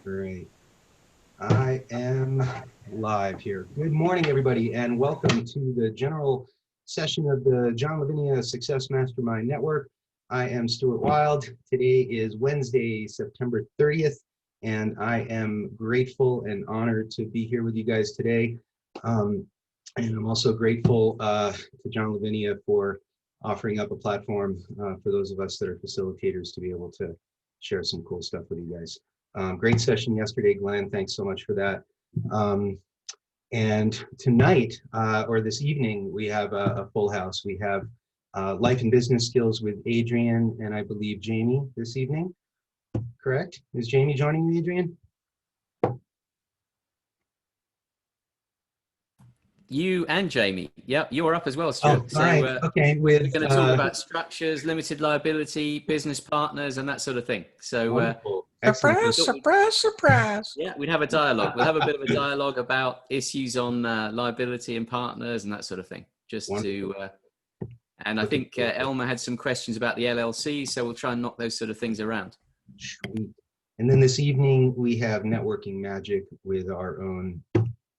Great. I am live here. Good morning, everybody, and welcome to the general session of the John Lavenia Success Mastermind Network. I am Stuart Wilde. Today is Wednesday, September 30th, and I am grateful and honored to be here with you guys today. And I'm also grateful to John Lavenia for offering up a platform for those of us that are facilitators to be able to share some cool stuff with you guys. Great session yesterday, Glenn. Thanks so much for that. And tonight, or this evening, we have a full house. We have Life and Business Skills with Adrian and I believe Jamie this evening. Correct? Is Jamie joining me, Adrian? You and Jamie. Yep, you are up as well, Stuart. Oh, all right. Okay. We're going to talk about structures, limited liability, business partners, and that sort of thing. So, surprise. Yeah, we'd have a dialogue. We'll have a bit of a dialogue about issues on liability and partners and that sort of thing. And I think Elmer had some questions about the LLC, so we'll try and knock those sort of things around. Sweet. And then this evening, we have Networking Magic with our own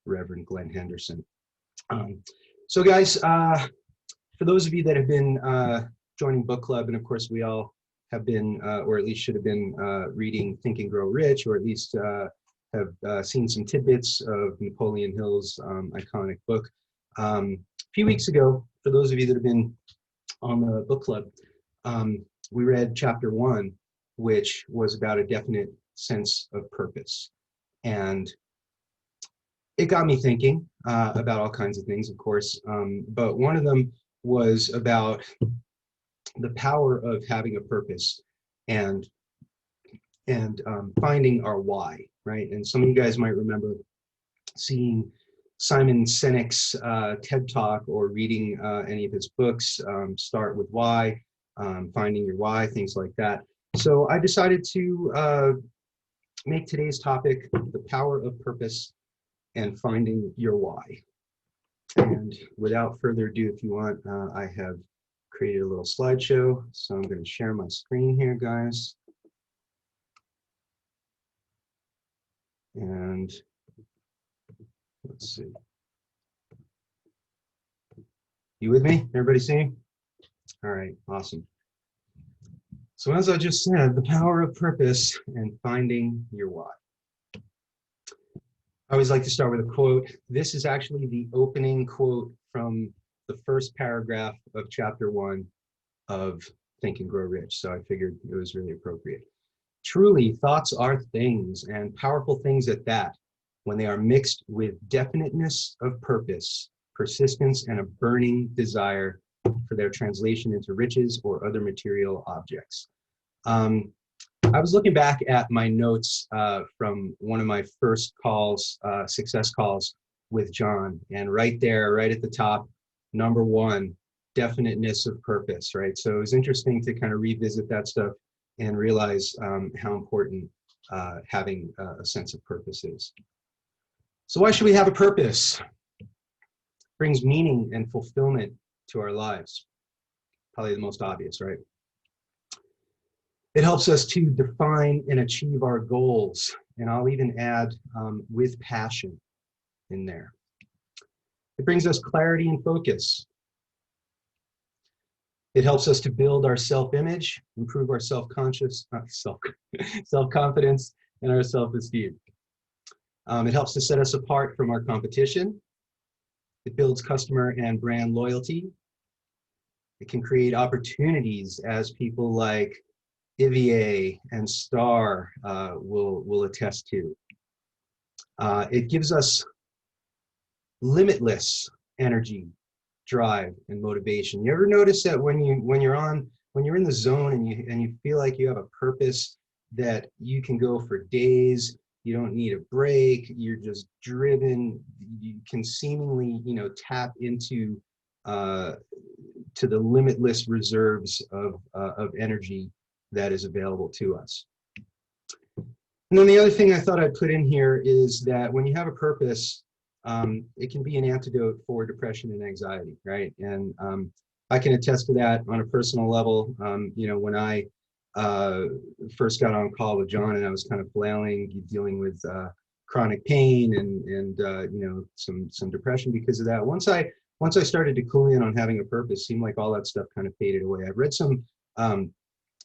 Reverend Glenn Henderson. So guys, for those of you that have been joining book club, and of course we all have been, or at least should have been reading Think and Grow Rich, or at least have seen some tidbits of Napoleon Hill's iconic book. A few weeks ago, for those of you that have been on the book club, we read chapter 1, which was about a definite sense of purpose. And it got me thinking about all kinds of things, of course, but one of them was about the power of having a purpose and finding our why, right? And some of you guys might remember seeing Simon Sinek's TED Talk or reading any of his books, Start with Why, Finding Your Why, things like that. So I decided to make today's topic the power of purpose and finding your why. And without further ado, if you want, I have created a little slideshow. So I'm going to share my screen here, guys. And let's see. You with me? Everybody see? All right, awesome. So as I just said, the power of purpose and finding your why. I always like to start with a quote. This is actually the opening quote from the first paragraph of chapter 1 of Think and Grow Rich. So I figured it was really appropriate. Truly, thoughts are things, and powerful things at that, when they are mixed with definiteness of purpose, persistence, and a burning desire for their translation into riches or other material objects. I was looking back at my notes from one of my first calls, success calls with John, and right there, right at the top, number 1, definiteness of purpose, right? So it was interesting to kind of revisit that stuff and realize how important having a sense of purpose is. So why should we have a purpose? It brings meaning and fulfillment to our lives. Probably the most obvious, right? It helps us to define and achieve our goals. And I'll even add with passion in there. It brings us clarity and focus. It helps us to build our self-image, improve our self-confidence, and our self-esteem. It helps to set us apart from our competition. It builds customer and brand loyalty. It can create opportunities, as people like Ikigai and Star will attest to. It gives us limitless energy, drive, and motivation. You ever notice that when you're in the zone and you feel like you have a purpose, that you can go for days, you don't need a break, you're just driven, you can seemingly, tap into to the limitless reserves of energy that is available to us. And then the other thing I thought I'd put in here is that when you have a purpose, it can be an antidote for depression and anxiety, right? And I can attest to that on a personal level. When I first got on call with John, and I was kind of flailing, dealing with chronic pain and you know, some depression because of that. Once I started to clue in on having a purpose, seemed like all that stuff kind of faded away. I've read some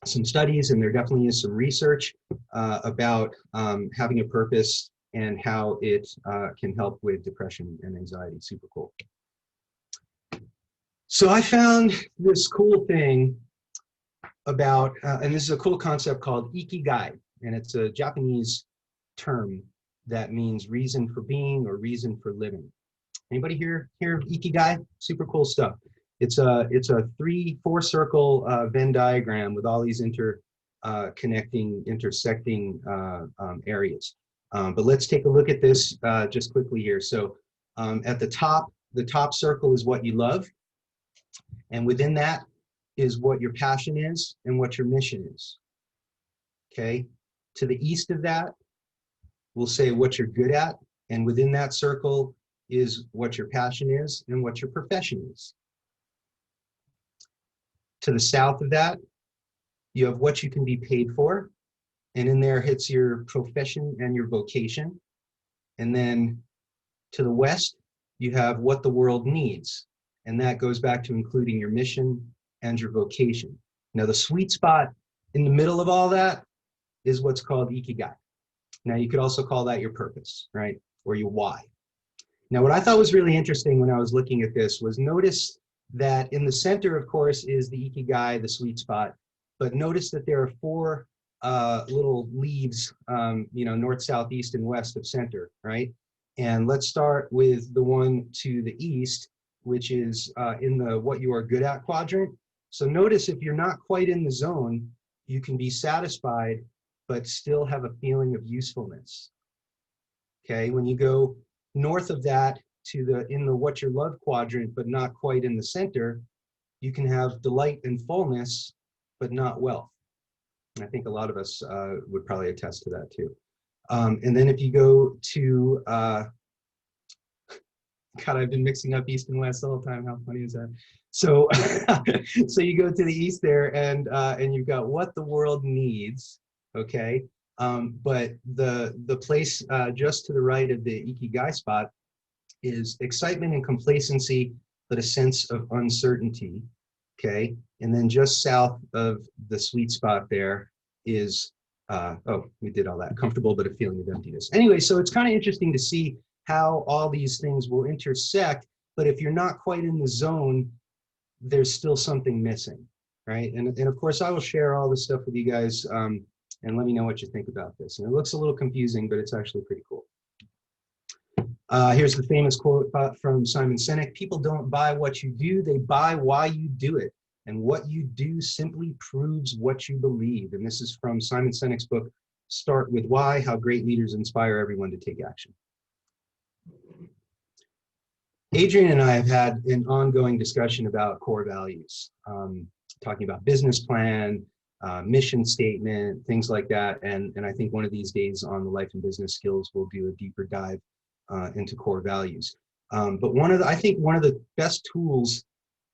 studies, and there definitely is some research about having a purpose and how it can help with depression and anxiety. Super cool. So I found this cool thing about, and this is a cool concept called Ikigai, and it's a Japanese term that means reason for being or reason for living. Anybody here of Ikigai? Super cool stuff. It's a 3-4 circle Venn diagram with all these intersecting areas. But let's take a look at this just quickly here. So at the top circle is what you love. And within that is what your passion is and what your mission is. Okay. To the east of that, we'll say what you're good at. And within that circle is what your passion is and what your profession is. To the south of that, you have what you can be paid for. And in there hits your profession and your vocation. And then to the west, you have what the world needs. And that goes back to including your mission and your vocation. Now, the sweet spot in the middle of all that is what's called Ikigai. Now, you could also call that your purpose, right? Or your why. Now, what I thought was really interesting when I was looking at this was notice that in the center, of course, is the Ikigai, the sweet spot. But notice that there are 4 little leaves, you know, north, south, east, and west of center, right? And let's start with the one to the east, which is in the what you are good at quadrant. So notice if you're not quite in the zone, you can be satisfied, but still have a feeling of usefulness. Okay, when you go north of that to in the what you love quadrant, but not quite in the center, you can have delight and fullness, but not wealth. I think a lot of us would probably attest to that too. And then if you go to, God, I've been mixing up east and west the whole time. How funny is that? So, so you go to the east there, and you've got what the world needs. Okay, but the place just to the right of the Ikigai spot is excitement and complacency, but a sense of uncertainty. Okay, and then just south of the sweet spot there is, oh, we did all that, comfortable, but a feeling of emptiness. Anyway, so it's kind of interesting to see how all these things will intersect, but if you're not quite in the zone, there's still something missing, right? And of course, I will share all this stuff with you guys, and let me know what you think about this. And it looks a little confusing, but it's actually pretty cool. Here's the famous quote from Simon Sinek: people don't buy what you do, they buy why you do it. And what you do simply proves what you believe. And this is from Simon Sinek's book, Start With Why, How Great Leaders Inspire Everyone to Take Action. Adrian and I have had an ongoing discussion about core values, talking about business plan, mission statement, things like that. And I think one of these days on the Life and Business Skills, we'll do a deeper dive into core values. But I think one of the best tools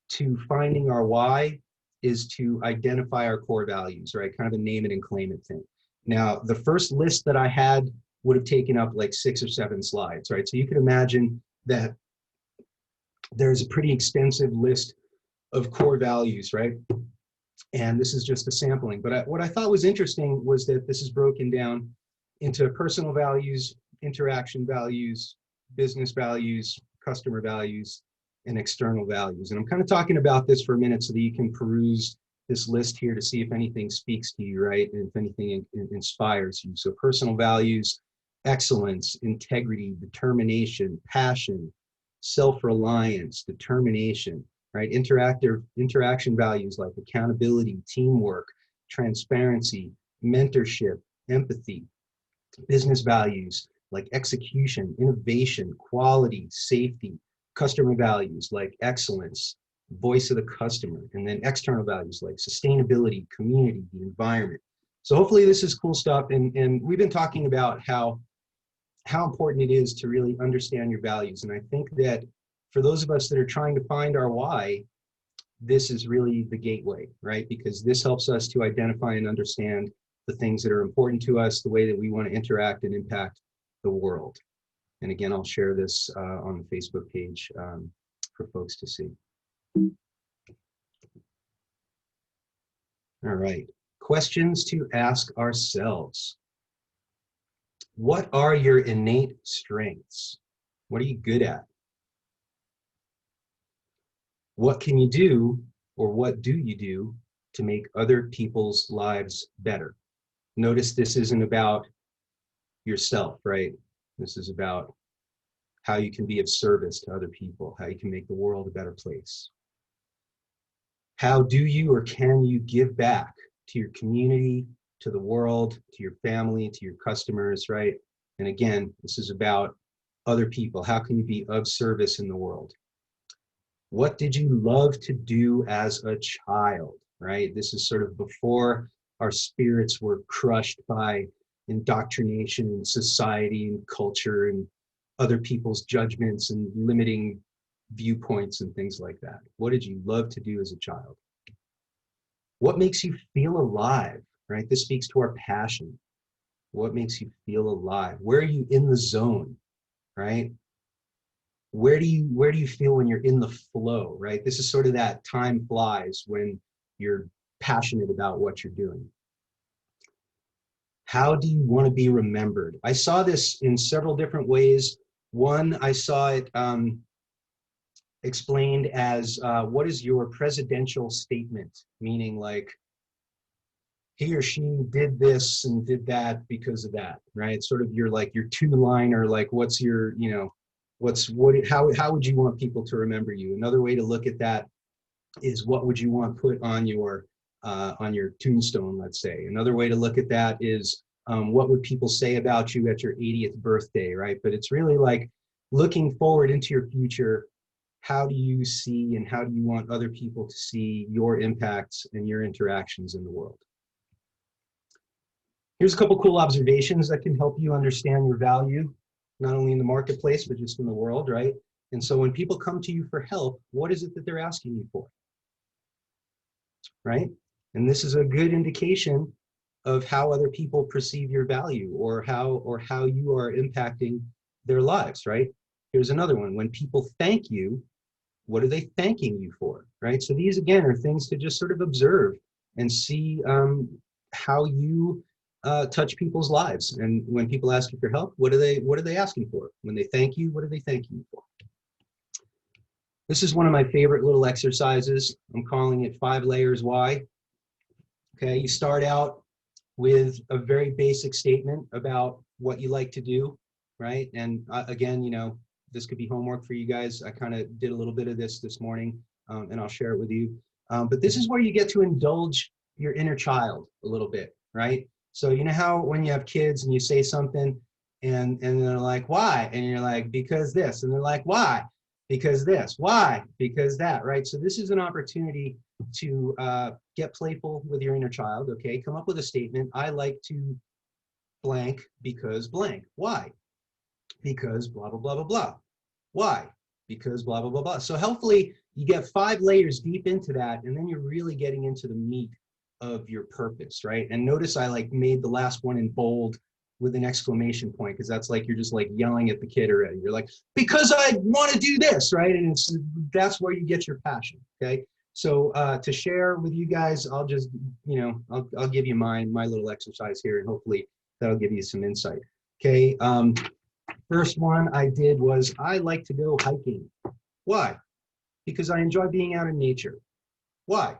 to finding our why is to identify our core values, right? Kind of a name it and claim it thing. Now, the first list that I had would have taken up like 6 or 7 slides, right? So you can imagine that there's a pretty extensive list of core values, right? And this is just a sampling. But what I thought was interesting was that this is broken down into personal values, interaction values, business values, customer values, and external values. And I'm kind of talking about this for a minute so that you can peruse this list here to see if anything speaks to you, right? And if anything inspires you. So personal values: excellence, integrity, determination, passion, self-reliance, determination, right? Interaction values like accountability, teamwork, transparency, mentorship, empathy. Business values like execution, innovation, quality, safety. Customer values like excellence, voice of the customer. And then external values like sustainability, community, the environment. So hopefully this is cool stuff. And we've been talking about how important it is to really understand your values. And I think that for those of us that are trying to find our why, this is really the gateway, right? Because this helps us to identify and understand the things that are important to us, the way that we want to interact and impact the world. And again, I'll share this on the Facebook page for folks to see. All right, questions to ask ourselves. What are your innate strengths? What are you good at? What can you do, or what do you do to make other people's lives better? Notice this isn't about yourself, right? This is about how you can be of service to other people, how you can make the world a better place. How do you or can you give back to your community, to the world, to your family, to your customers, right? And again, this is about other people. How can you be of service in the world? What did you love to do as a child, right? This is sort of before our spirits were crushed by indoctrination and society and culture and other people's judgments and limiting viewpoints and things like that. What did you love to do as a child? What makes you feel alive, right? This speaks to our passion. What makes you feel alive? Where are you in the zone, right? Where do you feel when you're in the flow, right? This is sort of that time flies when you're passionate about what you're doing. How do you want to be remembered? I saw this in several different ways. One, I saw it explained as what is your presidential statement? Meaning like, he or she did this and did that because of that, right? Sort of your like your two-line, or like what's your, you know, how would you want people to remember you? Another way to look at that is what would you want put on your tombstone, let's say. Another way to look at that is what would people say about you at your 80th birthday, right? But it's really like looking forward into your future. How do you see and how do you want other people to see your impacts and your interactions in the world? Here's a couple cool observations that can help you understand your value, not only in the marketplace, but just in the world, right? And so when people come to you for help, what is it that they're asking you for, right? And this is a good indication of how other people perceive your value, or how you are impacting their lives, right? Here's another one. When people thank you, what are they thanking you for, right? So these, again, are things to just sort of observe and see how you touch people's lives. And when people ask you for help, what are they asking for? When they thank you, what are they thanking you for? This is one of my favorite little exercises. I'm calling it 5 layers why. Okay, you start out with a very basic statement about what you like to do, right? And again, you know, this could be homework for you guys. I kind of did a little bit of this morning, and I'll share it with you. But this is where you get to indulge your inner child a little bit, right? So you know how when you have kids and you say something and they're like, why? And you're like, because this. And they're like, why? Because this. Why? Because that, right? So this is an opportunity to get playful with your inner child, okay? Come up with a statement. I like to blank because blank. Why? Because blah, blah, blah, blah, blah. Why? Because blah, blah, blah, blah. So hopefully you get 5 layers deep into that, and then you're really getting into the meat of your purpose, right? And notice I like made the last one in bold with an exclamation point, because that's like you're just like yelling at the kid already. You're like, because I want to do this, right? And that's where you get your passion, okay? So to share with you guys, I'll just, you know, I'll give you my little exercise here, and hopefully that'll give you some insight. Okay, first one I did was I like to go hiking. Why? Because I enjoy being out in nature. Why?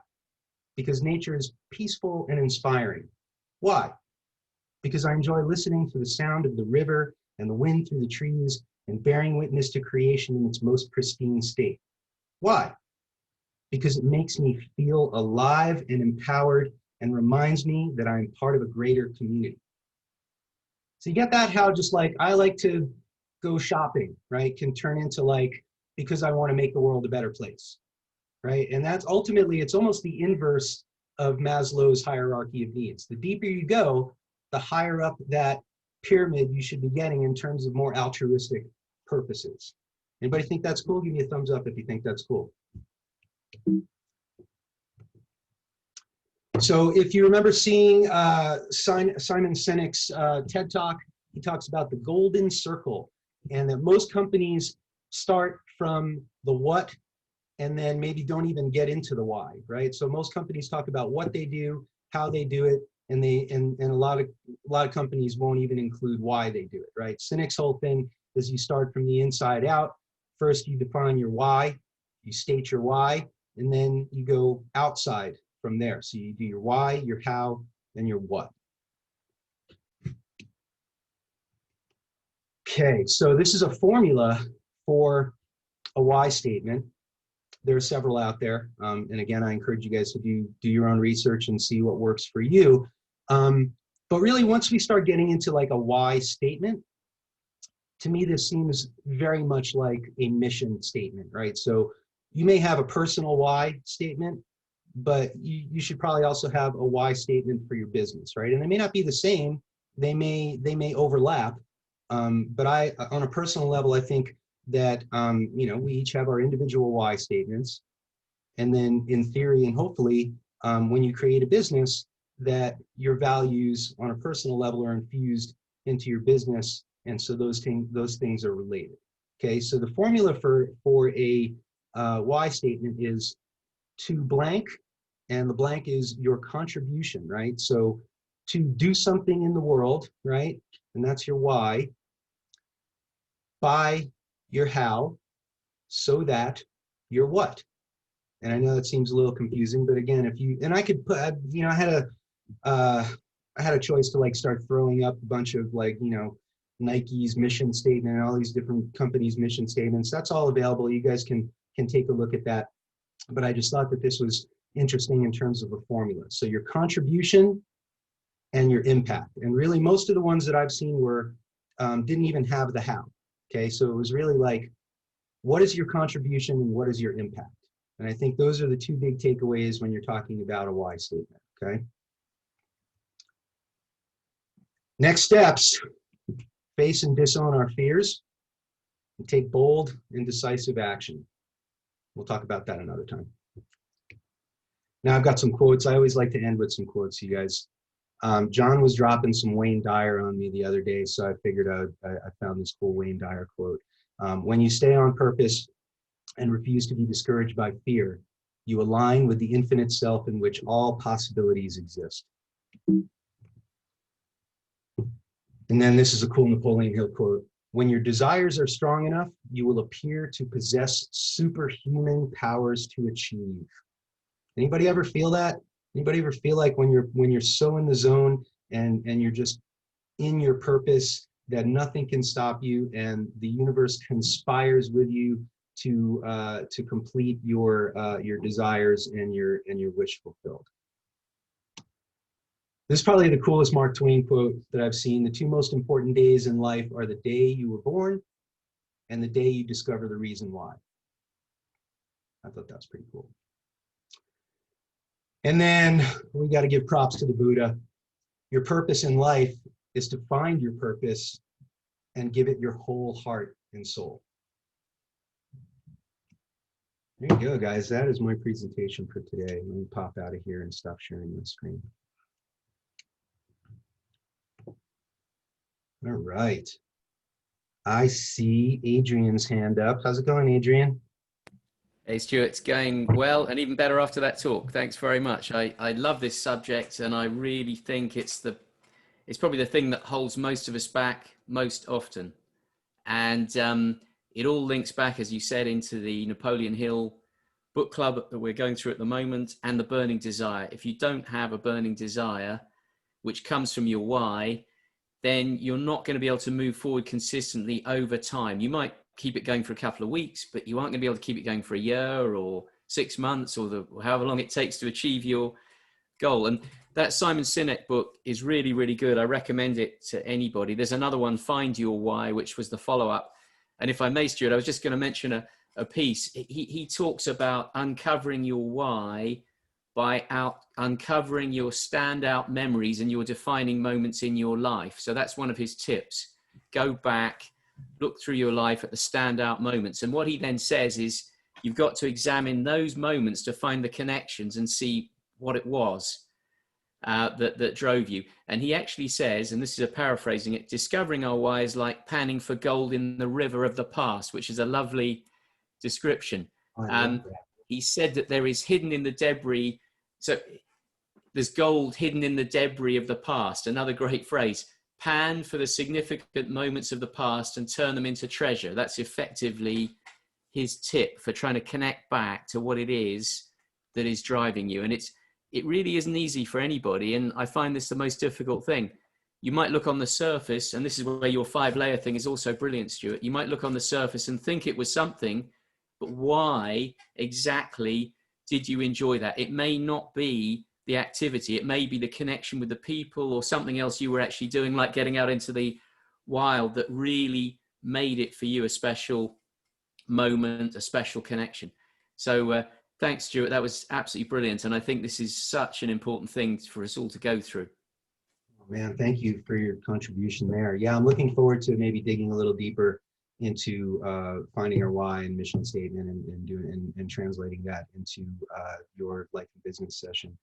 Because nature is peaceful and inspiring. Why? Because I enjoy listening to the sound of the river and the wind through the trees and bearing witness to creation in its most pristine state. Why? Because it makes me feel alive and empowered and reminds me that I'm part of a greater community. So you get that, how just like I like to go shopping, right, can turn into like, because I want to make the world a better place, right? And that's ultimately, it's almost the inverse of Maslow's hierarchy of needs. The deeper you go, the higher up that pyramid you should be getting in terms of more altruistic purposes. Anybody think that's cool? Give me a thumbs up if you think that's cool. So if you remember seeing Simon Sinek's TED Talk, he talks about the golden circle, and that most companies start from the what and then maybe don't even get into the why, right? So most companies talk about what they do, how they do it, and a lot of companies won't even include why they do it, right? Sinek's whole thing is you start from the inside out. First, you define your why, you state your why, and then you go outside from there. So you do your why, your how, and your what. Okay, so this is a formula for a why statement. There are several out there. And again, I encourage you guys to do your own research and see what works for you. But really, once we start getting into like a why statement, to me, this seems very much like a mission statement, right? So you may have a personal why statement, but you should probably also have a why statement for your business, right? And they may not be the same. They may overlap. But on a personal level, I think that, we each have our individual why statements. And then in theory and hopefully, when you create a business, that your values on a personal level are infused into your business. And so those things are related. Okay, so the formula for a why statement is to blank, and the blank is your contribution, right? So to do something in the world, right? And that's your why, by your how, so that your what. And I know that seems a little confusing, but again, I could put, I had a choice to like start throwing up a bunch of like, Nike's mission statement and all these different companies' mission statements. That's all available. You guys can take a look at that. But I just thought that this was interesting in terms of a formula. So your contribution and your impact. And really most of the ones that I've seen didn't even have the how. Okay, so it was really like, what is your contribution and what is your impact? And I think those are the two big takeaways when you're talking about a why statement, okay? Next steps, face and disown our fears, and take bold and decisive action. We'll talk about that another time. Now I've got some quotes. I always like to end with some quotes, you guys. John was dropping some Wayne Dyer on me the other day, so I figured I found this cool Wayne Dyer quote. When you stay on purpose and refuse to be discouraged by fear, you align with the infinite self in which all possibilities exist. And then this is a cool Napoleon Hill quote. When your desires are strong enough, you will appear to possess superhuman powers to achieve. Anybody ever feel that? Anybody ever feel like when you're so in the zone and you're just in your purpose that nothing can stop you and the universe conspires with you to complete your desires and your wish fulfilled? This is probably the coolest Mark Twain quote that I've seen. The two most important days in life are the day you were born and the day you discover the reason why. I thought that's pretty cool. And then we got to give props to the Buddha. Your purpose in life is to find your purpose and give it your whole heart and soul. There you go, guys. That is my presentation for today. Let me pop out of here and stop sharing my screen. All right. I see Adrian's hand up. How's it going, Adrian? Hey, Stuart, it's going well and even better after that talk. Thanks very much. I love this subject and I really think it's probably the thing that holds most of us back most often. And it all links back, as you said, into the Napoleon Hill book club that we're going through at the moment and the burning desire. If you don't have a burning desire, which comes from your why, then you're not going to be able to move forward consistently over time. You might keep it going for a couple of weeks, but you aren't going to be able to keep it going for a year or 6 months or however long it takes to achieve your goal. And that Simon Sinek book is really, really good. I recommend it to anybody. There's another one, Find Your Why, which was the follow-up. And if I may, Stuart, I was just going to mention a piece. He talks about uncovering your why by uncovering your standout memories and your defining moments in your life. So that's one of his tips. Go back, look through your life at the standout moments. And what he then says is you've got to examine those moments to find the connections and see what it was. that drove you. And he actually says, and this is a paraphrasing it, discovering our why is like panning for gold in the river of the past, which is a lovely description. I love that. He said that there is hidden in the debris. So there's gold hidden in the debris of the past. Another great phrase, pan for the significant moments of the past and turn them into treasure. That's effectively his tip for trying to connect back to what it is that is driving you. And it really isn't easy for anybody. And I find this the most difficult thing. You might look on the surface, and this is where your 5-layer thing is also brilliant, Stuart. You might look on the surface and think it was something, but why exactly did you enjoy that? It may not be the activity. It may be the connection with the people or something else you were actually doing, like getting out into the wild, that really made it for you a special moment, a special connection. So thanks, Stuart. That was absolutely brilliant. And I think this is such an important thing for us all to go through. Man, thank you for your contribution there. Yeah, I'm looking forward to maybe digging a little deeper into finding our why and mission statement and translating that into your life and business session.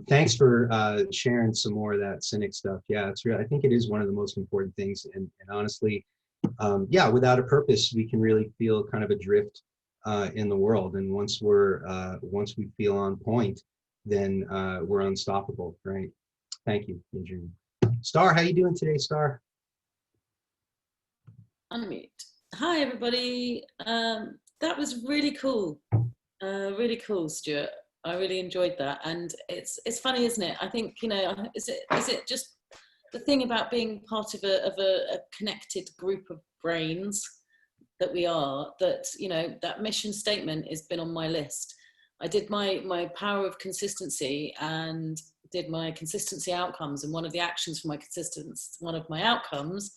Thanks for sharing some more of that cynic stuff. Yeah, it's real. I think it is one of the most important things. And honestly, yeah, without a purpose, we can really feel kind of adrift in the world. And once we feel on point, then we're unstoppable, right? Thank you, Adrian. Star, how you doing today, Star? Unmute. Hi, everybody. That was really cool. Really cool, Stuart. I really enjoyed that. And it's funny, isn't it? I think, you know, is it just the thing about being part of a connected group of brains that we are, that, you know, that mission statement has been on my list. I did my power of consistency and did my consistency outcomes. And one of the actions for one of my outcomes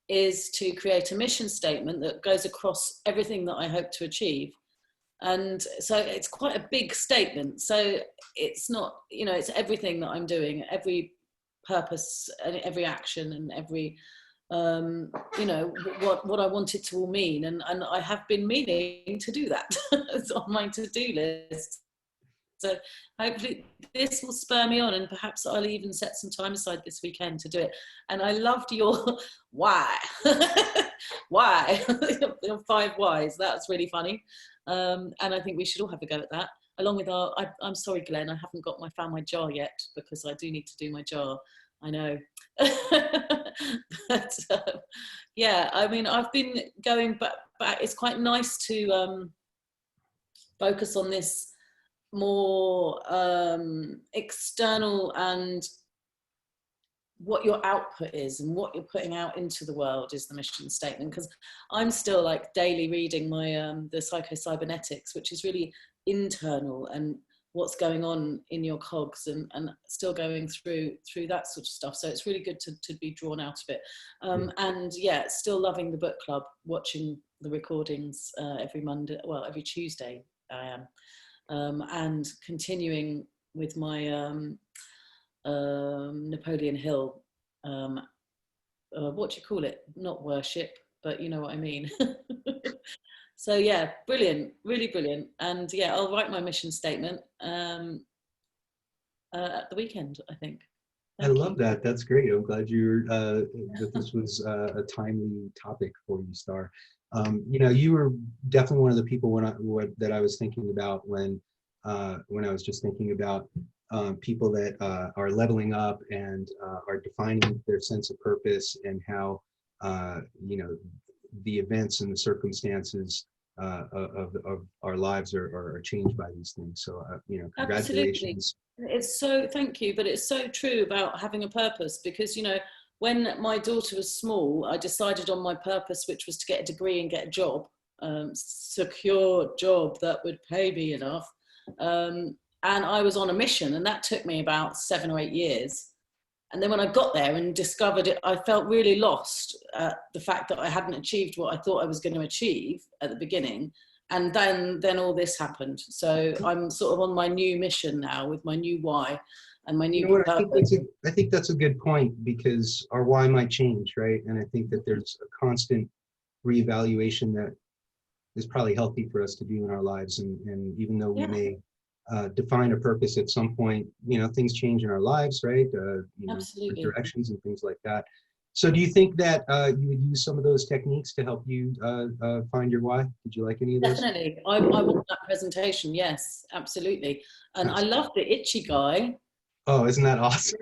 is to create a mission statement that goes across everything that I hope to achieve. And so it's quite a big statement. So it's not, you know, it's everything that I'm doing, every purpose and every action and every, you know, what I want it to all mean. And I have been meaning to do that. It's on my to-do list. So hopefully this will spur me on, and perhaps I'll even set some time aside this weekend to do it. And I loved your why. Why? Your 5 whys. That's really funny. And I think we should all have a go at that. Along with I'm sorry, Glenn, I haven't found my jar yet, because I do need to do my jar. I know. But yeah, I mean, I've been going back. It's quite nice to focus on this more external, and what your output is and what you're putting out into the world is the mission statement. Because I'm still like daily reading my the psycho-cybernetics, which is really internal, and what's going on in your cogs, and still going through that sort of stuff. So it's really good to be drawn out of it. And yeah, still loving the book club, watching the recordings every Tuesday I am. And continuing with my Napoleon Hill, what do you call it? Not worship, but you know what I mean. So yeah, brilliant, really brilliant. And yeah, I'll write my mission statement at the weekend, I think. I love that. That's great. I'm glad that this was a timely topic for you, Star. You know, you were definitely one of the people that I was thinking about when I was just thinking about people that are leveling up and are defining their sense of purpose, and how you know, the events and the circumstances of our lives are changed by these things. So you know, congratulations. Absolutely. It's so, thank you, but it's so true about having a purpose, because, you know, when my daughter was small, I decided on my purpose, which was to get a degree and get a job, secure job that would pay me enough. And I was on a mission, and that took me about 7 or 8 years. And then when I got there and discovered it, I felt really lost at the fact that I hadn't achieved what I thought I was going to achieve at the beginning. And then all this happened. So I'm sort of on my new mission now, with my new why and my new purpose. I think that's a good point, because our why might change, right? And I think that there's a constant reevaluation that is probably healthy for us to do in our lives. And even though we may define a purpose at some point. Things change in our lives, right? Absolutely. Directions and things like that. So do you think that you would use some of those techniques to help you find your why? Did you like any of those? Definitely. I want that presentation. Yes, absolutely. And I love the Ikigai. Oh, isn't that awesome?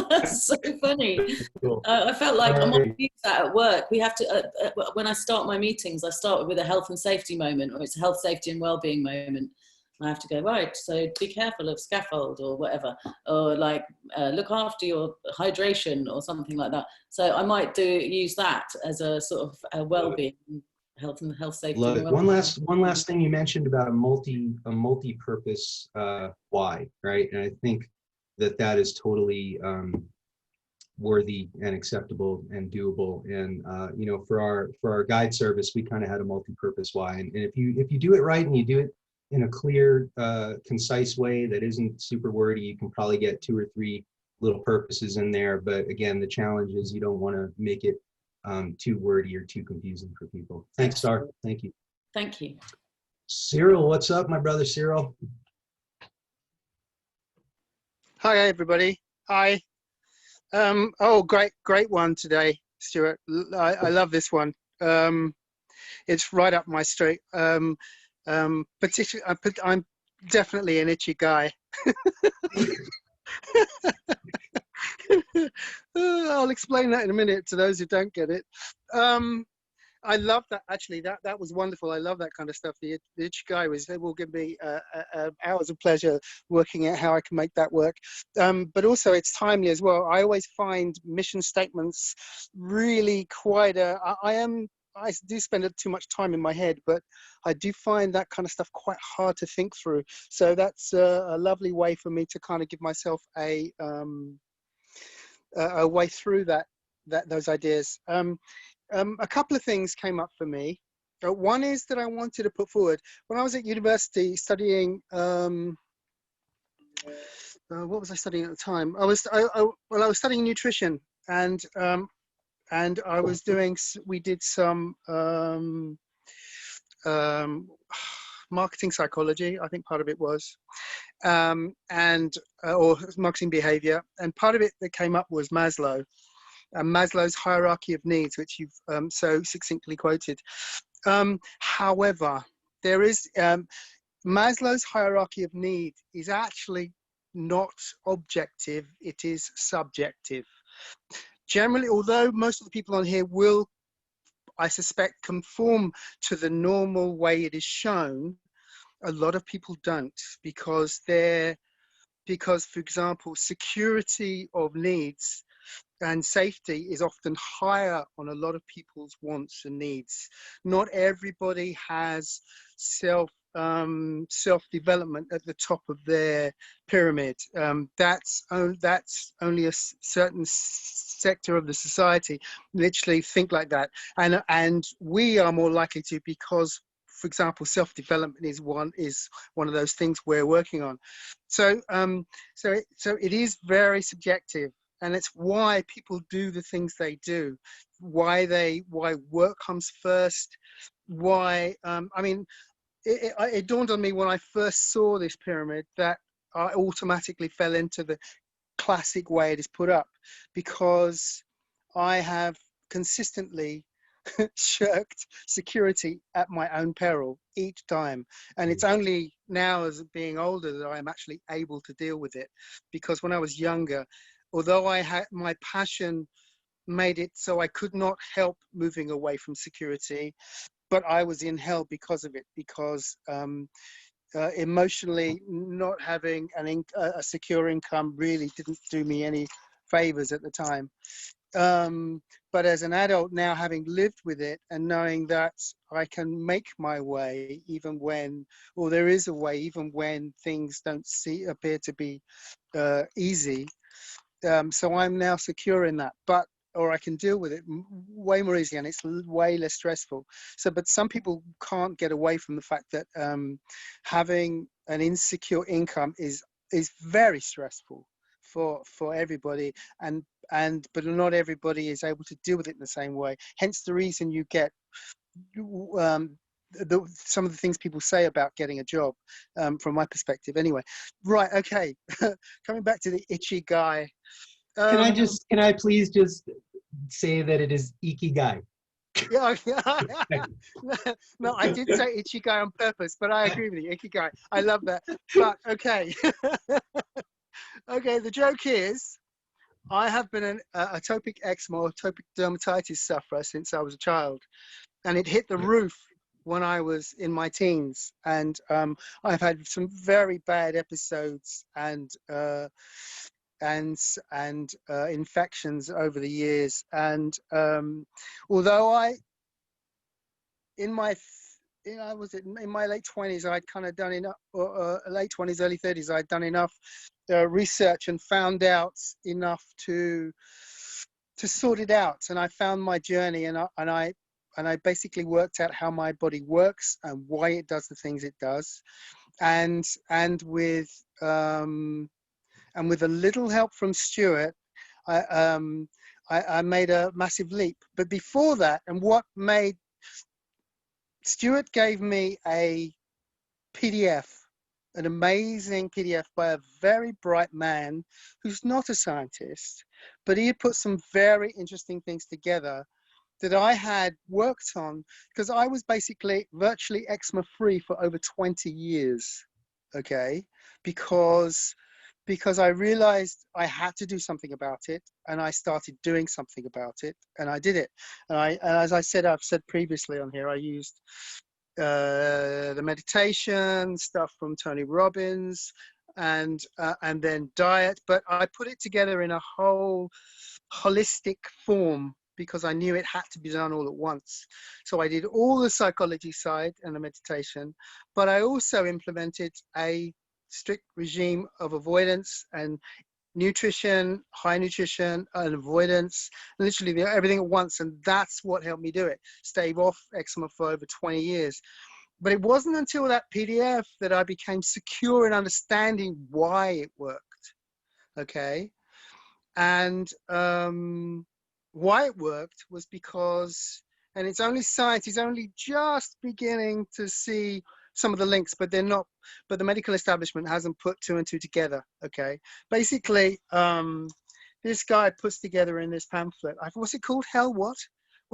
That's so funny. Cool. I felt like I might Right. use that at work. We have to, when I start my meetings, I start with a health and safety moment, or it's a health, safety and well-being moment. I have to go, right, so be careful of scaffold or whatever, or like look after your hydration or something like that. So I might use that as a sort of a well-being, health, safety. Love And it. One last thing you mentioned about a multi-purpose why, right? And I think that is totally worthy and acceptable and doable. And for our guide service, we kind of had a multi-purpose why. And if you do it right and you do it in a clear, concise way that isn't super wordy, you can probably get 2 or 3 little purposes in there. But again, the challenge is you don't want to make it too wordy or too confusing for people. Thanks, Star. Thank you. Thank you. Cyril, what's up, my brother Cyril? Hi, everybody. Hi. Oh, great one today, Stuart. I love this one. It's right up my street. Particularly, I'm definitely an Ikigai. I'll explain that in a minute to those who don't get it. I love that. Actually, that was wonderful. I love that kind of stuff. The Ikigai it will give me hours of pleasure working out how I can make that work. But also it's timely as well. I always find mission statements really quite I do spend too much time in my head, but I do find that kind of stuff quite hard to think through. So that's a lovely way for me to kind of give myself a way through those ideas. A couple of things came up for me. One is that I wanted to put forward when I was at university studying. What was I studying at the time? I was studying nutrition, and I was doing. We did some marketing psychology. I think part of it was, or marketing behavior, and part of it that came up was Maslow. Maslow's hierarchy of needs, which you've so succinctly quoted. However, there is Maslow's hierarchy of need is actually not objective, it is subjective. Generally, although most of the people on here will, I suspect, conform to the normal way it is shown, a lot of people don't, because, for example, security of needs and safety is often higher on a lot of people's wants and needs. Not everybody has self-development at the top of their pyramid. That's only a certain sector of the society literally think like that, and we are more likely to, because, for example, self-development is one of those things we're working on. So it is very subjective. And it's why people do the things they do, why work comes first, why, I mean, it dawned on me when I first saw this pyramid that I automatically fell into the classic way it is put up, because I have consistently shirked security at my own peril each time. And it's only now, as being older, that I'm actually able to deal with it. Because when I was younger, although I had my passion made it so I could not help moving away from security, but I was in hell because of it, because emotionally not having a secure income really didn't do me any favors at the time. But as an adult now, having lived with it and knowing that I can make my way even when, or there is a way, even when things don't appear to be easy. So I'm now secure in that, or I can deal with it way more easily, and it's way less stressful. So, but some people can't get away from the fact that having an insecure income is very stressful for everybody, but not everybody is able to deal with it in the same way. Hence the reason you get some of the things people say about getting a job, from my perspective anyway. Right, okay. Coming back to the Ikigai. Can I please just say that it is Ikigai? Yeah, no, I did say Ikigai on purpose, but I agree with you, Ikigai. I love that. But okay, okay. The joke is, I have been an atopic eczema or atopic dermatitis sufferer since I was a child, and it hit the roof when I was in my teens, and I've had some very bad episodes and infections over the years. And although in my late 20s, I'd kind of done enough, late 20s, early 30s, I'd done enough research and found out enough to sort it out. And I found my journey, and I basically worked out how my body works and why it does the things it does. And with a little help from Stuart, I made a massive leap. But before that, and what made Stuart gave me a PDF, an amazing PDF by a very bright man who's not a scientist, but he had put some very interesting things together that I had worked on, because I was basically virtually eczema free for over 20 years. Okay, because I realized I had to do something about it, and I started doing something about it, and I did it. And as I said, I've said previously on here, I used the meditation stuff from Tony Robbins, and then diet, but I put it together in a whole holistic form, because I knew it had to be done all at once. So I did all the psychology side and the meditation, but I also implemented a strict regime of avoidance and nutrition, high nutrition and avoidance, literally everything at once. And that's what helped me do it, stave off eczema for over 20 years. But it wasn't until that PDF that I became secure in understanding why it worked. Okay. And why it worked was because, and it's only science is only just beginning to see some of the links, but they're not, but the medical establishment hasn't put two and two together. Okay, basically, this guy puts together in this pamphlet, what's it called? Hell what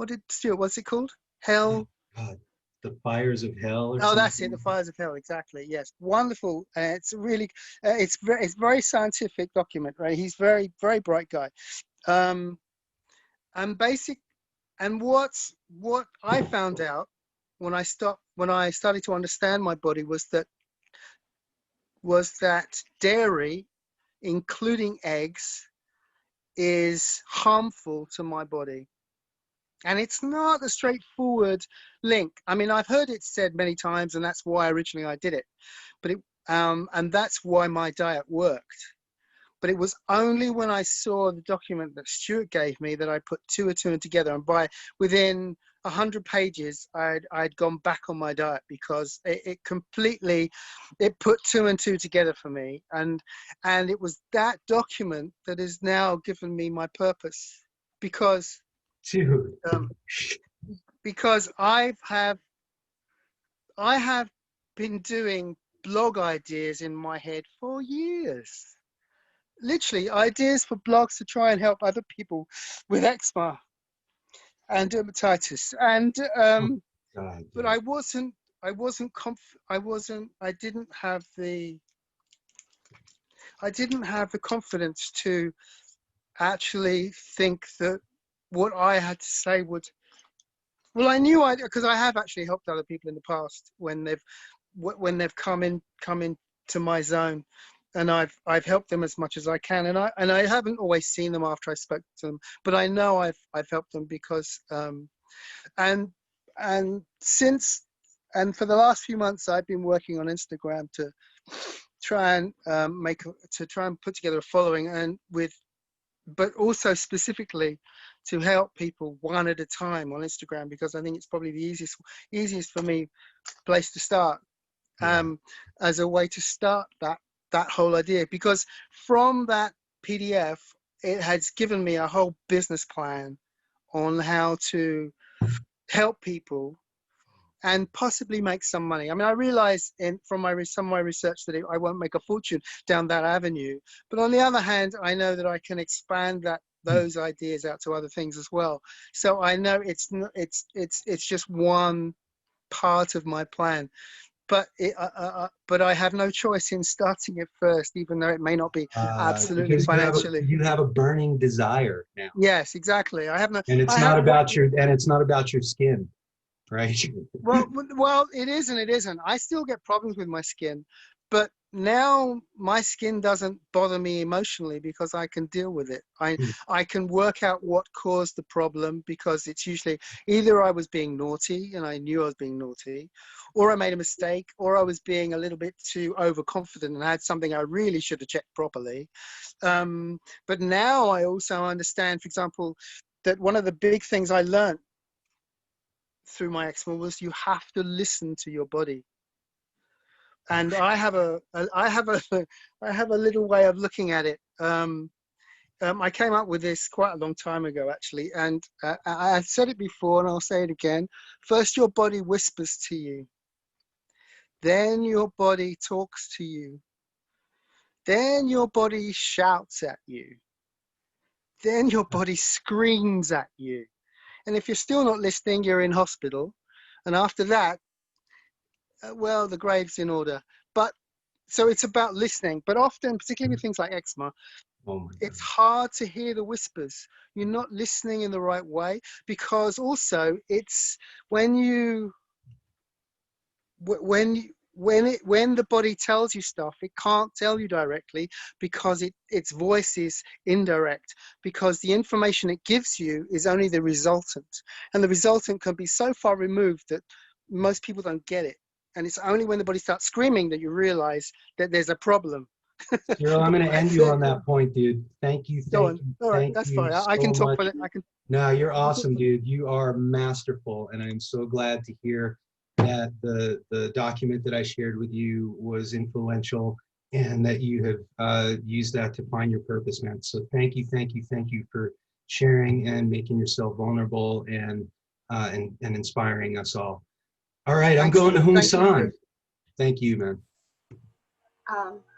did Stuart, what's it called? Hell, God, the fires of hell, or oh, something? that's it, the fires of hell, exactly. Yes, wonderful. It's really it's very scientific document, right? He's very bright guy. And what I found out when I started to understand my body was that dairy, including eggs, is harmful to my body. And it's not a straightforward link. I mean, I've heard it said many times, and that's why originally I did it. But and that's why my diet worked. But it was only when I saw the document that Stuart gave me that I put two and two together. And within 100 pages, I'd gone back on my diet, because it completely, it put two and two together for me. And it was that document that has now given me my purpose, because Dude. because I have been doing blog ideas in my head for years. Literally ideas for blogs to try and help other people with eczema and dermatitis. And God, but yeah. I didn't have the confidence to actually think that what I had to say would, well, I knew because I have actually helped other people in the past when they've come into my zone, and I've helped them as much as I can, and I haven't always seen them after I spoke to them, but I know I've helped them, because and for the last few months I've been working on Instagram to try and put together a following, but also specifically to help people one at a time on Instagram, because I think it's probably the easiest for me place to start, as a way to start that whole idea. Because from that PDF, it has given me a whole business plan on how to help people and possibly make some money. I mean, I realize from some of my research that I won't make a fortune down that avenue. But on the other hand, I know that I can expand those ideas out to other things as well. So I know it's just one part of my plan. But but I have no choice in starting it first, even though it may not be absolutely because financially. you have a burning desire now. Yes, exactly. I have no. And it's not about your skin, right? Well, it is and it isn't. I still get problems with my skin, but now my skin doesn't bother me emotionally because I can deal with it. I can work out what caused the problem, because it's usually either I was being naughty and I knew I was being naughty, or I made a mistake, or I was being a little bit too overconfident and had something I really should have checked properly. But now I also understand, for example, that one of the big things I learned through my eczema was you have to listen to your body. And I have a little way of looking at it. I came up with this quite a long time ago, actually, and I said it before and I'll say it again. First, your body whispers to you. Then your body talks to you. Then your body shouts at you. Then your body screams at you. And if you're still not listening, you're in hospital. And after that, well, the grave's in order. But so it's about listening. But often, particularly with things like eczema, it's hard to hear the whispers. You're not listening in the right way, because also it's when the body tells you stuff, it can't tell you directly, because its voice is indirect, because the information it gives you is only the resultant, and the resultant can be so far removed that most people don't get it. And it's only when the body starts screaming that you realize that there's a problem. Cyril, I'm going to end you on that point, dude. Thank you. Go on. All right, that's fine. I can talk for it. No, you're awesome, dude. You are masterful, and I'm so glad to hear that the document that I shared with you was influential, and that you have used that to find your purpose, man. So thank you for sharing and making yourself vulnerable and inspiring us all. All right, I'm going to Hung San. Thank you, man.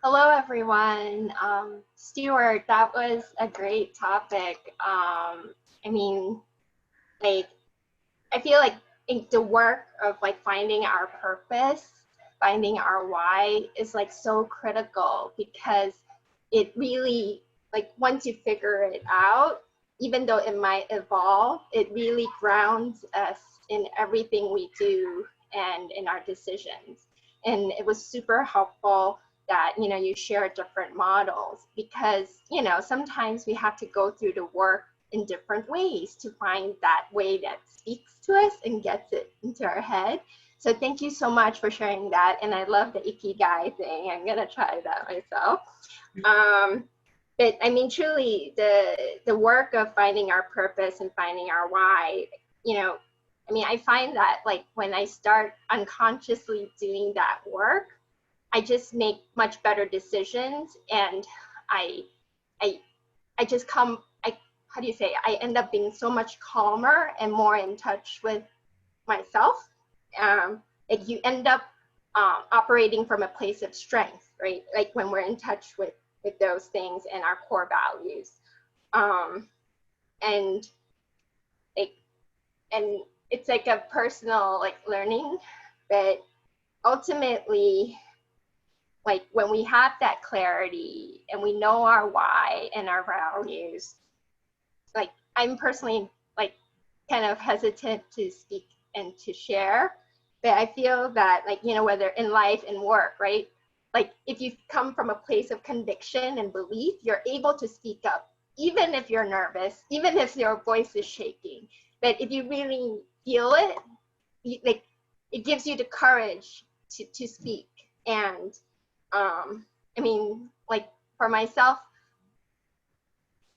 Hello, everyone. Stuart, that was a great topic. I mean, like, I feel like the work of like finding our purpose, finding our why is like so critical, because it really, like, once you figure it out, even though it might evolve, it really grounds us in everything we do and in our decisions. And it was super helpful that, you know, you share different models, because, you know, sometimes we have to go through the work in different ways to find that way that speaks to us and gets it into our head. So thank you so much for sharing that. And I love the Ikigai thing. I'm gonna try that myself. But I mean, truly the work of finding our purpose and finding our why, you know, I mean, I find that like when I start unconsciously doing that work, I just make much better decisions, and I just how do you say, I end up being so much calmer and more in touch with myself. Like you end up operating from a place of strength, right? Like when we're in touch with those things and our core values. And it's like a personal like learning, but ultimately, like when we have that clarity and we know our why and our values, like I'm personally like kind of hesitant to speak and to share, but I feel that, like, you know, whether in life and work, right? Like if you come from a place of conviction and belief, you're able to speak up, even if you're nervous, even if your voice is shaking. But if you really feel it, like it gives you the courage to speak. And I mean, like for myself,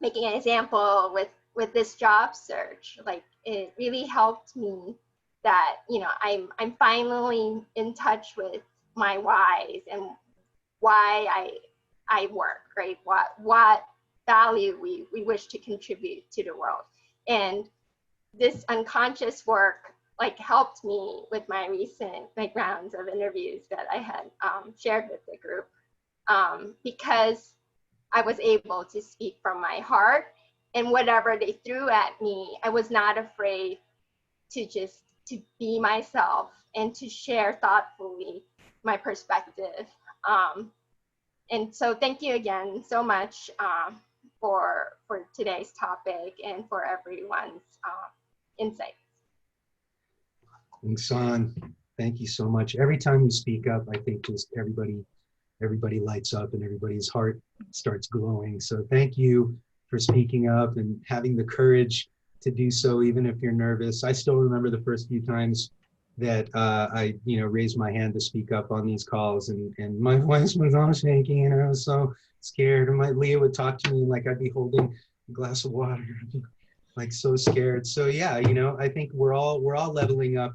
making an example with this job search, like it really helped me that, you know, I'm finally in touch with my whys and why I work, right? What value we wish to contribute to the world. And this unconscious work like helped me with my recent like rounds of interviews that I had shared with the group, because I was able to speak from my heart, and whatever they threw at me, I was not afraid to just to be myself and to share thoughtfully my perspective. And so thank you again so much for today's topic and for everyone's insights. Thanks, San. Thank you so much. Every time you speak up, I think just everybody lights up and everybody's heart starts glowing. So thank you for speaking up and having the courage to do so, even if you're nervous. I still remember the first few times that I raised my hand to speak up on these calls, and my voice was all shaking and I was so scared. And Leah would talk to me like I'd be holding a glass of water, like so scared. So yeah, I think we're all leveling up,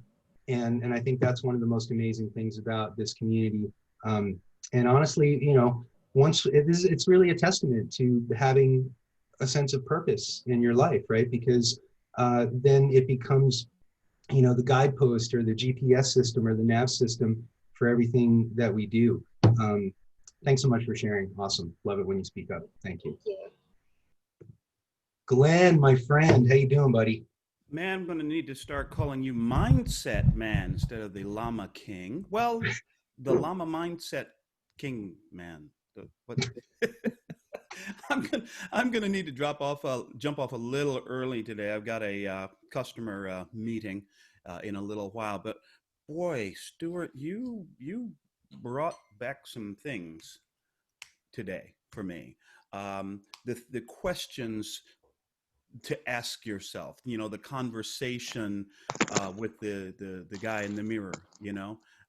and I think that's one of the most amazing things about this community. And honestly, it's really a testament to having a sense of purpose in your life, right? Because then it becomes, the guidepost or the GPS system or the nav system for everything that we do. Thanks so much for sharing. Awesome. Love it when you speak up. Thank you. Thank you. Glenn, my friend, how you doing, buddy? Man, I'm going to need to start calling you Mindset Man instead of the Llama King. Well, the Llama Mindset King Man. I'm gonna need to jump off a little early today. I've got a customer meeting in a little while. But boy, Stuart, you brought back some things today for me. The questions to ask yourself, the conversation with the guy in the mirror.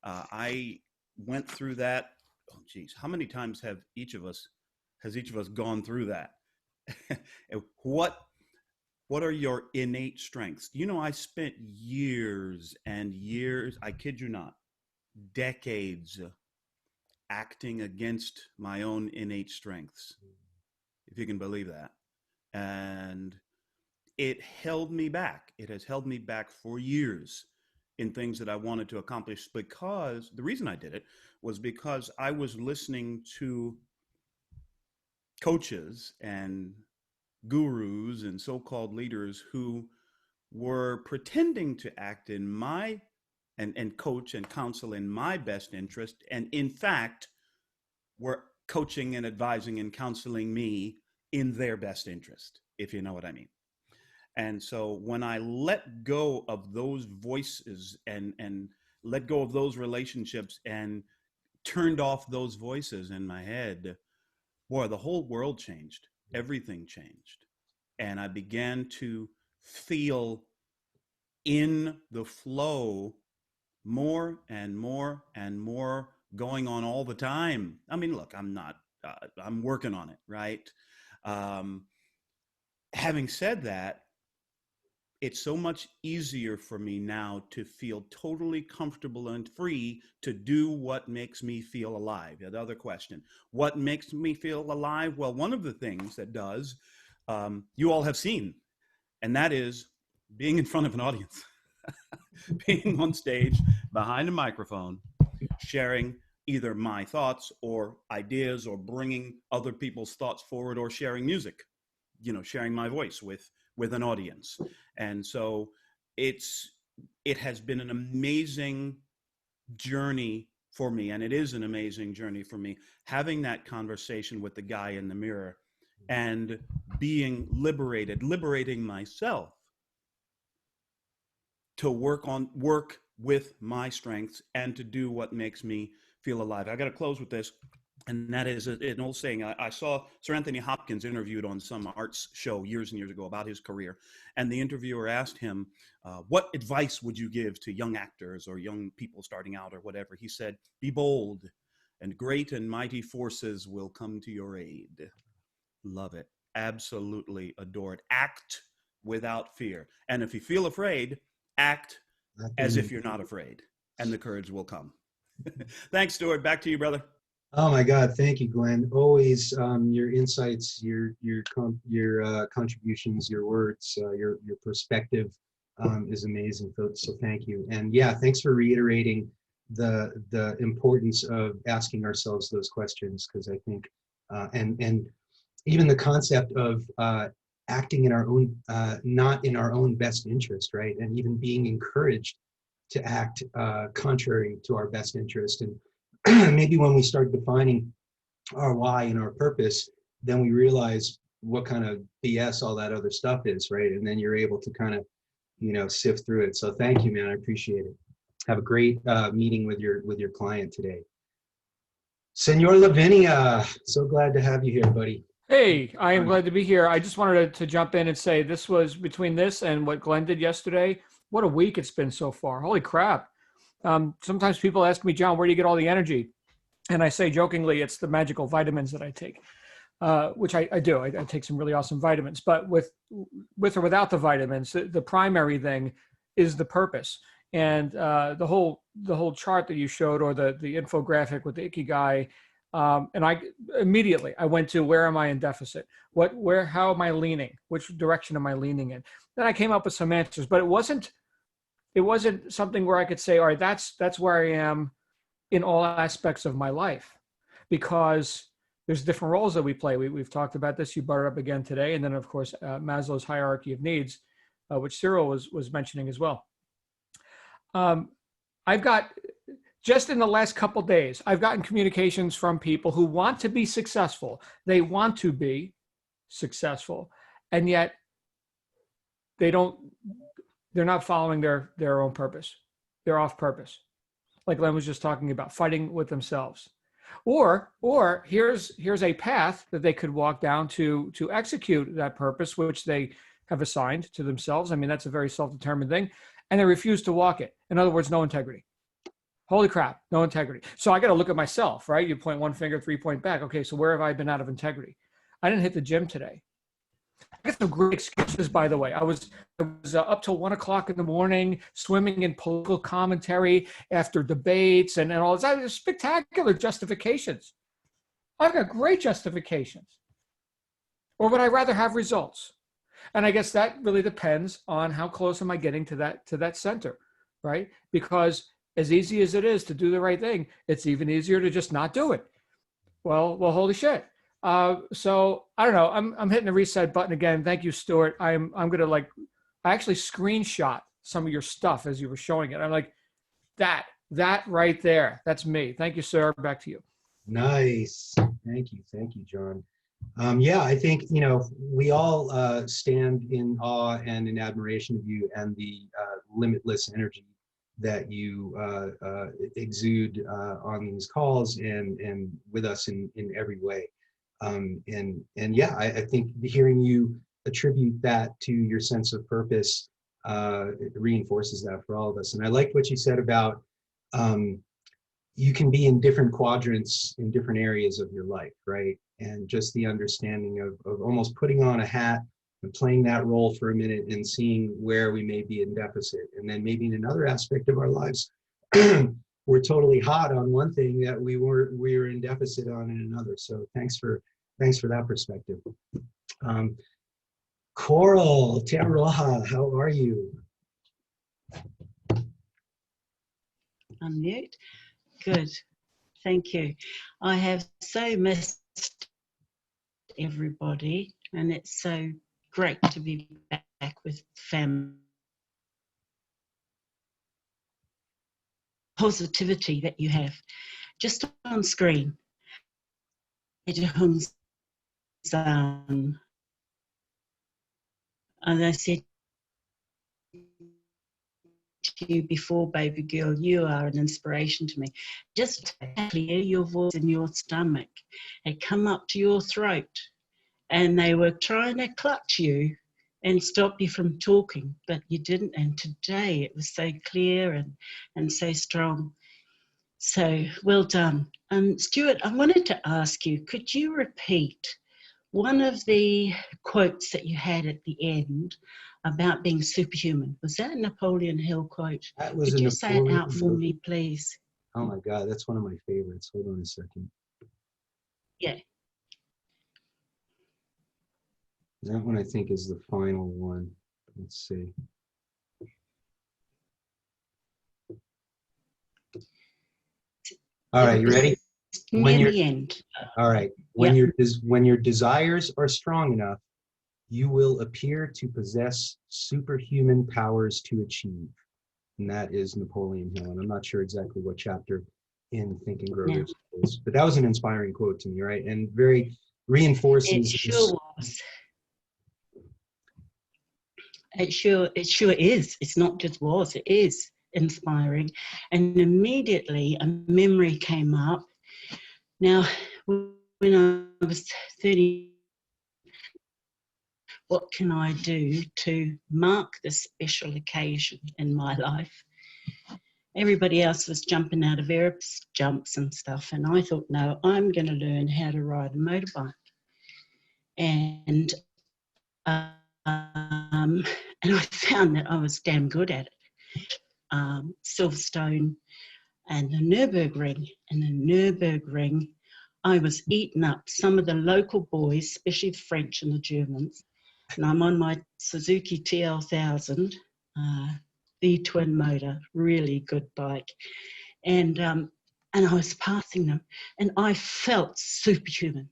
I went through that. Oh, geez, how many times has each of us gone through that? What are your innate strengths? I spent years and years, I kid you not, decades acting against my own innate strengths, if you can believe that. And it held me back. It has held me back for years in things that I wanted to accomplish, because the reason I did it was because I was listening to coaches and gurus and so-called leaders who were pretending to act in my and coach and counsel in my best interest, and in fact were coaching and advising and counseling me in their best interest, if you know what I mean. And so when I let go of those voices and let go of those relationships and turned off those voices in my head, boy, the whole world changed. Everything changed. And I began to feel in the flow more and more and more going on all the time. I mean, look, I'm working on it, right? Having said that, it's so much easier for me now to feel totally comfortable and free to do what makes me feel alive. The other question, what makes me feel alive? Well, one of the things that does, you all have seen, and that is being in front of an audience, being on stage behind a microphone, sharing either my thoughts or ideas or bringing other people's thoughts forward, or sharing music, sharing my voice with an audience. And so it has been an amazing journey for me, and it is an amazing journey for me, having that conversation with the guy in the mirror and being liberating myself to work with my strengths and to do what makes me feel alive. I got to close with this. And that is an old saying. I saw Sir Anthony Hopkins interviewed on some arts show years and years ago about his career. And the interviewer asked him, what advice would you give to young actors or young people starting out or whatever? He said, be bold, and great and mighty forces will come to your aid. Love it. Absolutely adore it. Act without fear. And if you feel afraid, act as if you're not afraid, and the courage will come. Thanks, Stuart. Back to you, brother. Oh my God, thank you, Glenn. Always your insights, your contributions, your words, your perspective is amazing. So thank you. And yeah, thanks for reiterating the importance of asking ourselves those questions, because I think, and even the concept of acting in our own, not in our own best interest, right? And even being encouraged to act contrary to our best interest. And maybe when we start defining our why and our purpose, then we realize what kind of BS all that other stuff is, right? And then you're able to kind of, sift through it. So thank you, man. I appreciate it. Have a great meeting with your client today. Senor Lavenia, so glad to have you here, buddy. Hey, I am glad to be here. I just wanted to jump in and say this was between this and what Glenn did yesterday. What a week it's been so far. Holy crap. Sometimes people ask me, John, where do you get all the energy? And I say jokingly, it's the magical vitamins that I take, which I do. I take some really awesome vitamins. But with or without the vitamins, the primary thing is the purpose. And the whole chart that you showed, or the infographic with the Ikigai, and I immediately went to, where am I in deficit? How am I leaning? Which direction am I leaning in? Then I came up with some answers, but it wasn't something where I could say, all right, that's where I am in all aspects of my life, because there's different roles that we play. We've talked about this. You brought it up again today. And then of course, Maslow's hierarchy of needs, which Cyril was mentioning as well. I've got, just in the last couple days, I've gotten communications from people who want to be successful. They want to be successful, and yet they're not following their own purpose. They're off purpose. Like Glenn was just talking about, fighting with themselves. Or here's a path that they could walk down to execute that purpose, which they have assigned to themselves. I mean, that's a very self-determined thing. And they refuse to walk it. In other words, no integrity. Holy crap, no integrity. So I got to look at myself, right? You point one finger, 3 point back. Okay, so where have I been out of integrity? I didn't hit the gym today. I got some great excuses, by the way. I was up till 1 o'clock in the morning, swimming in political commentary after debates and all this. I was spectacular justifications. I've got great justifications. Or would I rather have results? And I guess that really depends on how close am I getting to that center, right? Because as easy as it is to do the right thing, it's even easier to just not do it. Well, holy shit. So I don't know. I'm hitting the reset button again. Thank you, Stuart. I'm gonna I actually screenshot some of your stuff as you were showing it. I'm like, that right there. That's me. Thank you, sir. Back to you. Nice. Thank you, John. Yeah, I think we all stand in awe and in admiration of you and the limitless energy that you exude on these calls and with us in every way. And yeah, I think hearing you attribute that to your sense of purpose it reinforces that for all of us. And I liked what you said about you can be in different quadrants in different areas of your life, right? And just the understanding of almost putting on a hat and playing that role for a minute and seeing where we may be in deficit. And then maybe in another aspect of our lives, we're totally hot on one thing that we were in deficit on in another. So thanks for that perspective. Coral, Te Aroha, how are you? Unmute. Good. Thank you. I have so missed everybody, and it's so great to be back with family. Positivity that you have just on screen. And I said to you before, baby girl, you are an inspiration to me. Just clear your voice in your stomach. It come up to your throat, and they were trying to clutch you and stop you from talking, but you didn't. And today it was so clear and so strong. So well done. Stuart, I wanted to ask you, could you repeat one of the quotes that you had at the end about being superhuman? Was that a Napoleon Hill quote? That was Could you say it out for me, please? Oh my God, that's one of my favorites. Hold on a second. Yeah. That one I think is the final one. Let's see. All right, you ready? When Near you're the end. all right, when your desires are strong enough, you will appear to possess superhuman powers to achieve. And that is Napoleon Hill. And I'm not sure exactly what chapter in Think and Grow Yeah. Rich it is, but that was an inspiring quote to me, right? And very reinforces It this. sure was. It sure is. It's not just was, it is inspiring. And immediately a memory came up. Now, when I was 30, what can I do to mark this special occasion in my life? Everybody else was jumping out of aeroplanes, jumps and stuff. And I thought, no, I'm going to learn how to ride a motorbike. And I found that I was damn good at it. Silverstone and the Nürburgring. And the Nürburgring, I was eating up some of the local boys, especially the French and the Germans. And I'm on my Suzuki TL1000, the twin motor, really good bike. And I was passing them, and I felt superhuman.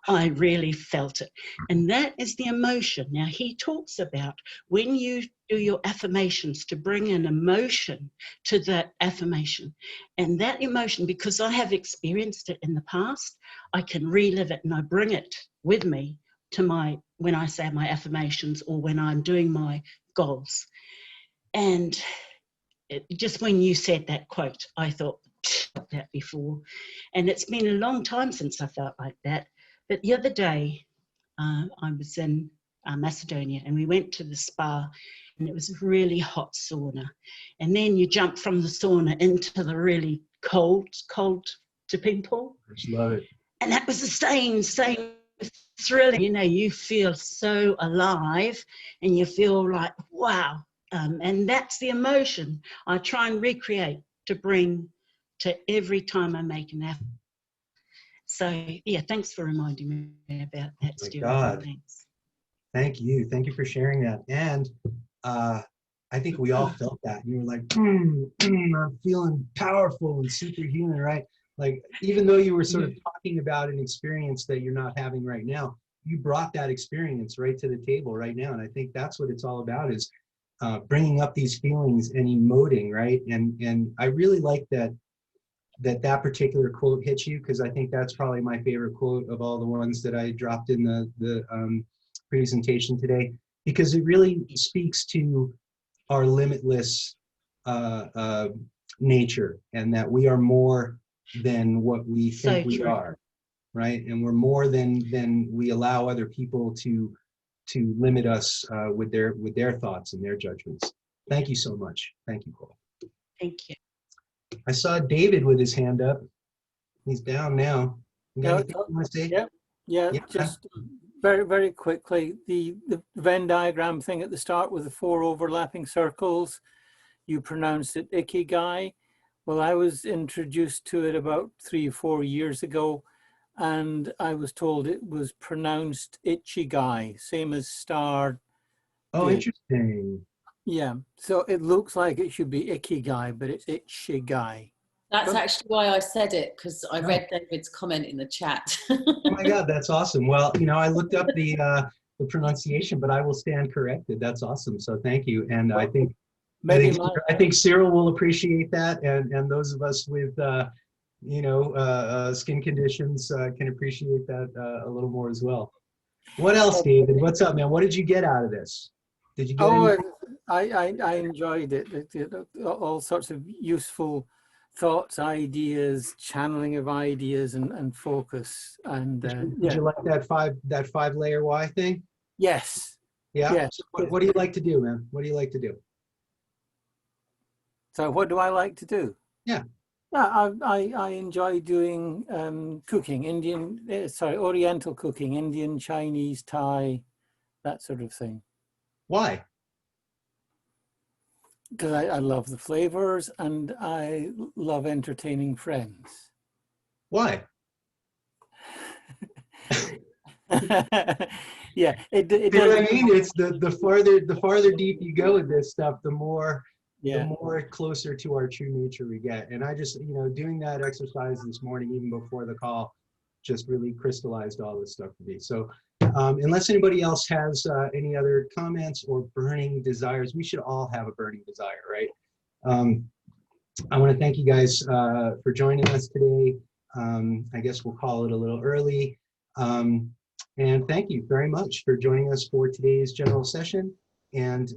I really felt it. And that is the emotion. Now, he talks about when you do your affirmations to bring an emotion to that affirmation. And that emotion, because I have experienced it in the past, I can relive it and I bring it with me to when I say my affirmations or when I'm doing my goals. And just when you said that quote, I thought that before. And it's been a long time since I felt like that. But the other day, I was in Macedonia, and we went to the spa, and it was a really hot sauna. And then you jump from the sauna into the really cold dipping pool. I just love it. And that was the same thrilling. You know, you feel so alive, and you feel like, wow. And that's the emotion I try and recreate to bring to every time I make an effort. So, yeah, thanks for reminding me about that, My Stuart. God. Thanks. Thank you. Thank you for sharing that. And I think we all felt that. You were like, I'm feeling powerful and superhuman, right? Like, even though you were sort of talking about an experience that you're not having right now, you brought that experience right to the table right now. And I think that's what it's all about, is bringing up these feelings and emoting, right? And I really like that particular quote hits you, because I think that's probably my favorite quote of all the ones that I dropped in the presentation today, because it really speaks to our limitless nature, and that we are more than what we think we are, right? And we're more than we allow other people to limit us with their thoughts and their judgments. Thank you so much. Thank you, Cole. Thank you. I saw David with his hand up. He's down now. You got anything you want to say? Yeah, just very, very quickly, the Venn diagram thing at the start with the 4 overlapping circles, you pronounced it Ikigai. Well, I was introduced to it about 3 or 4 years ago, and I was told it was pronounced Ichigai, same as star. Oh, interesting. Yeah, so it looks like it should be Ikigai, but it's Ichigai. That's actually why I said it, because I read David's comment in the chat. Oh my God, that's awesome. Well, I looked up the pronunciation, but I will stand corrected. That's awesome. So thank you. And I think Cyril will appreciate that, and those of us with skin conditions can appreciate that a little more as well. What else, David? What's up, man? What did you get out of this? Did you get anything? I enjoyed it. All sorts of useful thoughts, ideas, channeling of ideas, and focus. And did you like that 5-layer why thing? Yes. Yeah. Yes. So what do you like to do, man? What do you like to do? So what do I like to do? Yeah. I enjoy doing cooking, Oriental cooking, Indian, Chinese, Thai, that sort of thing. Why? Because I love the flavors and I love entertaining friends. Why? Yeah, it you know what I mean? It's the farther deep you go with this stuff, the more Yeah. the more closer to our true nature we get. And I just, doing that exercise this morning, even before the call, just really crystallized all this stuff for me. So unless anybody else has any other comments or burning desires, we should all have a burning desire, right? I want to thank you guys for joining us today. I guess we'll call it a little early. And thank you very much for joining us for today's general session. And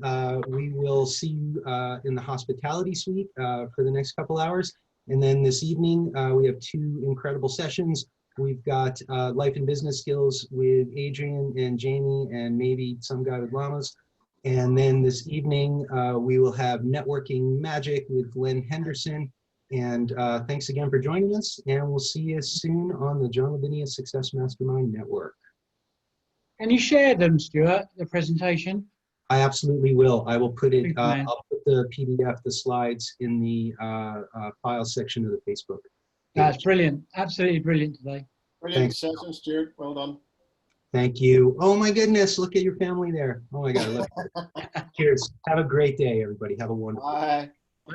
we will see you in the hospitality suite for the next couple hours. And then this evening, we have 2 incredible sessions. We've got life and business skills with Adrian and Jamie and maybe some guy with llamas. And then this evening, we will have networking magic with Glenn Henderson. And thanks again for joining us. And we'll see you soon on the John Lavenia Success Mastermind Network. Can you share them, Stuart, the presentation? I absolutely will. I will put it, Big man. I'll put the PDF, the slides in the file section of the Facebook. That's brilliant. Absolutely brilliant today. Brilliant Thanks. session, Stuart. Well done. Thank you. Oh my goodness, look at your family there. Oh my God. Cheers. Have a great day, everybody. Have a wonderful day. Bye.